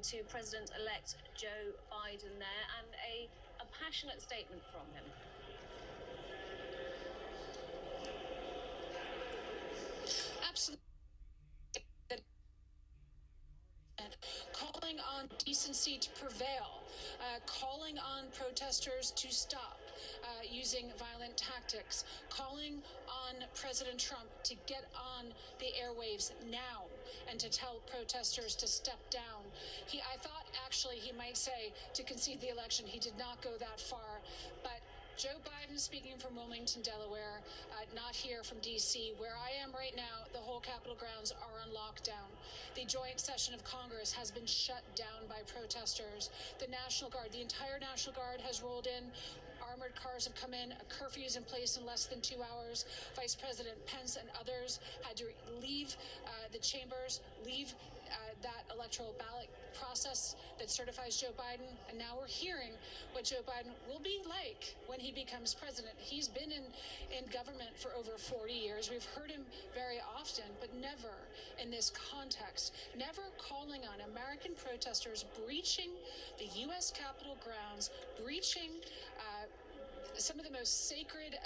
to President-elect Joe Biden there, and a passionate statement from him. Absolutely. Calling on decency to prevail, calling on protesters to stop using violent tactics, calling on President Trump to get on the airwaves now and to tell protesters to step down. I thought actually he might say to concede the election. He did not go that far, but Joe Biden speaking from Wilmington, Delaware, not here from D.C. Where I am right now, the whole Capitol grounds are on lockdown. The joint session of Congress has been shut down by protesters. The National Guard, the entire National Guard has rolled in. Armored cars have come in. A curfew is in place in less than 2 hours. Vice President Pence and others had to leave the chambers, leave that electoral ballot process that certifies Joe Biden. And now we're hearing what Joe Biden will be like when he becomes president. He's been in government for over 40 years. We've heard him very often, but never in this context, never calling on American protesters breaching the U.S. Capitol grounds, breaching some of the most sacred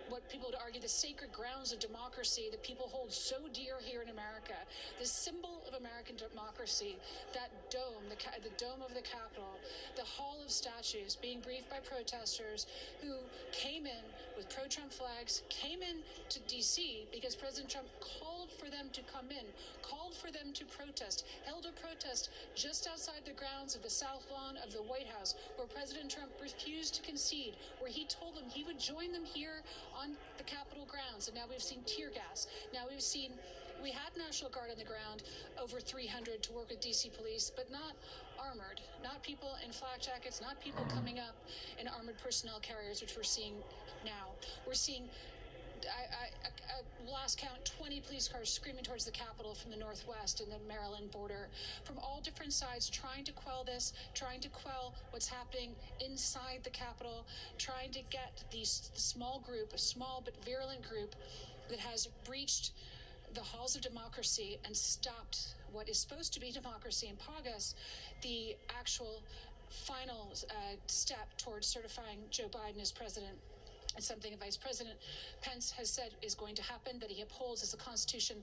what people would argue the sacred grounds of democracy that people hold so dear here in America, the symbol of American democracy, that dome, the dome of the Capitol, the Hall of Statues, being briefed by protesters who came in with pro-Trump flags, came in to D.C. because President Trump called for them to come in, called for them to protest, held a protest just outside the grounds of the South Lawn of the White House, where President Trump refused to concede, where he told them he would join them here on the Capitol grounds. And now we've seen tear gas. Now we had National Guard on the ground, over 300 to work with D.C. police, but not armored, not people in flak jackets, not people coming up in armored personnel carriers, which we're seeing now. We're seeing last count, 20 police cars screaming towards the Capitol from the Northwest and the Maryland border, from all different sides, trying to quell this, trying to quell what's happening inside the Capitol, trying to get the small group, a small but virulent group that has breached the halls of democracy and stopped what is supposed to be democracy and PAGAS, the actual final step towards certifying Joe Biden as president. It's something Vice President Pence has said is going to happen, that he upholds as the Constitution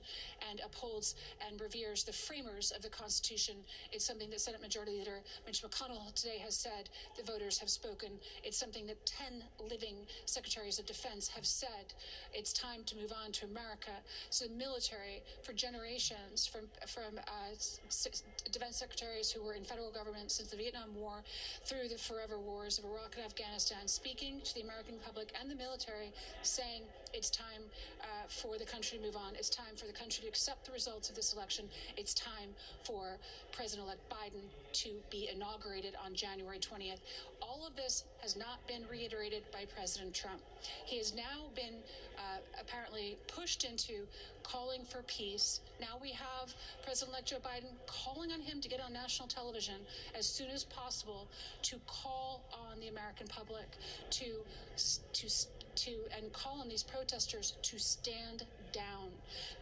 and upholds and reveres the framers of the Constitution. It's something that Senate Majority Leader Mitch McConnell today has said. The voters have spoken. It's something that 10 living secretaries of defense have said. It's time to move on to America. So the military, for generations, from defense secretaries who were in federal government since the Vietnam War through the forever wars of Iraq and Afghanistan, speaking to the American public and the military, saying it's time for the country to move on. It's time for the country to accept the results of this election. It's time for President-elect Biden to be inaugurated on January 20th. All of this has not been reiterated by President Trump. He has now been apparently pushed into calling for peace. Now we have President-elect Joe Biden calling on him to get on national television as soon as possible to call on the American public to and call on these protesters to stand down.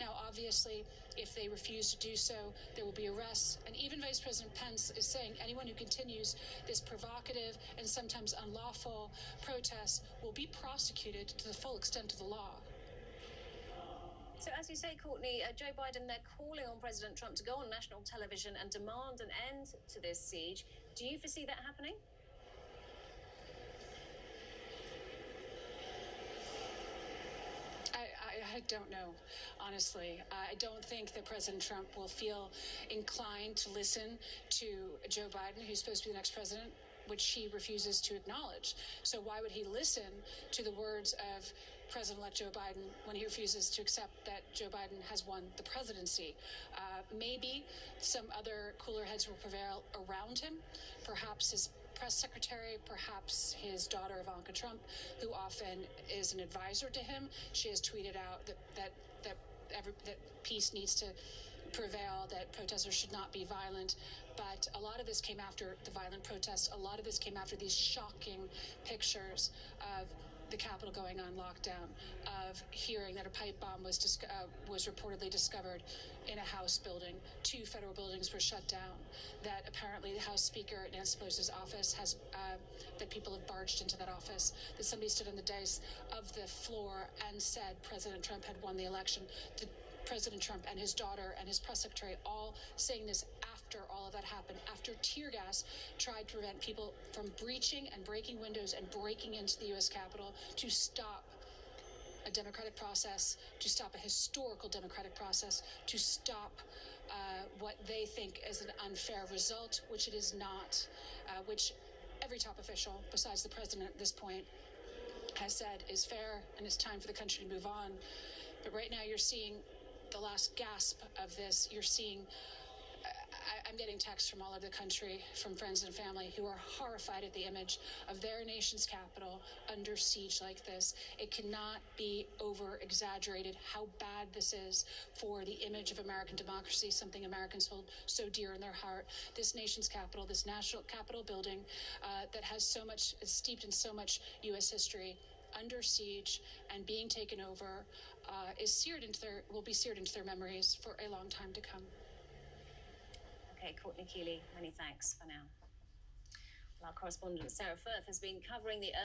Now, obviously, if they refuse to do so, there will be arrests. And even Vice President Pence is saying anyone who continues this provocative and sometimes unlawful protest will be prosecuted to the full extent of the law. So as you say, Courtney, Joe Biden, they're calling on President Trump to go on national television and demand an end to this siege. Do you foresee that happening? I don't know, honestly. I don't think that President Trump will feel inclined to listen to Joe Biden, who's supposed to be the next president, which he refuses to acknowledge. So why would he listen to the words of President-elect Joe Biden when he refuses to accept that Joe Biden has won the presidency? Maybe some other cooler heads will prevail around him, perhaps his press secretary, perhaps his daughter Ivanka Trump, who often is an advisor to him. She has tweeted out that peace needs to prevail, that protesters should not be violent. But a lot of this came after the violent protests. A lot of this came after these shocking pictures of the Capitol going on lockdown, of hearing that a pipe bomb was reportedly discovered in a House building. 2 federal buildings were shut down. That apparently the House Speaker at Nancy Pelosi's office has that people have barged into that office. That somebody stood on the dais of the floor and said President Trump had won the election. President Trump and his daughter and his press secretary all saying this after all of that happened, after tear gas tried to prevent people from breaching and breaking windows and breaking into the U.S. Capitol to stop a democratic process, to stop a historical democratic process, to stop what they think is an unfair result, which it is not, which every top official, besides the president at this point, has said is fair and it's time for the country to move on. But right now you're seeing the last gasp of this. You're seeing, I'm getting texts from all over the country, from friends and family who are horrified at the image of their nation's capital under siege like this. It cannot be over exaggerated how bad this is for the image of American democracy, something Americans hold so dear in their heart. This nation's capital, this national Capitol building that has so much, is steeped in so much U.S. history, under siege and being taken over, will be seared into their memories for a long time to come. Okay, Courtney, Kealy, many thanks for now. Well, our correspondent Sarah Firth has been covering the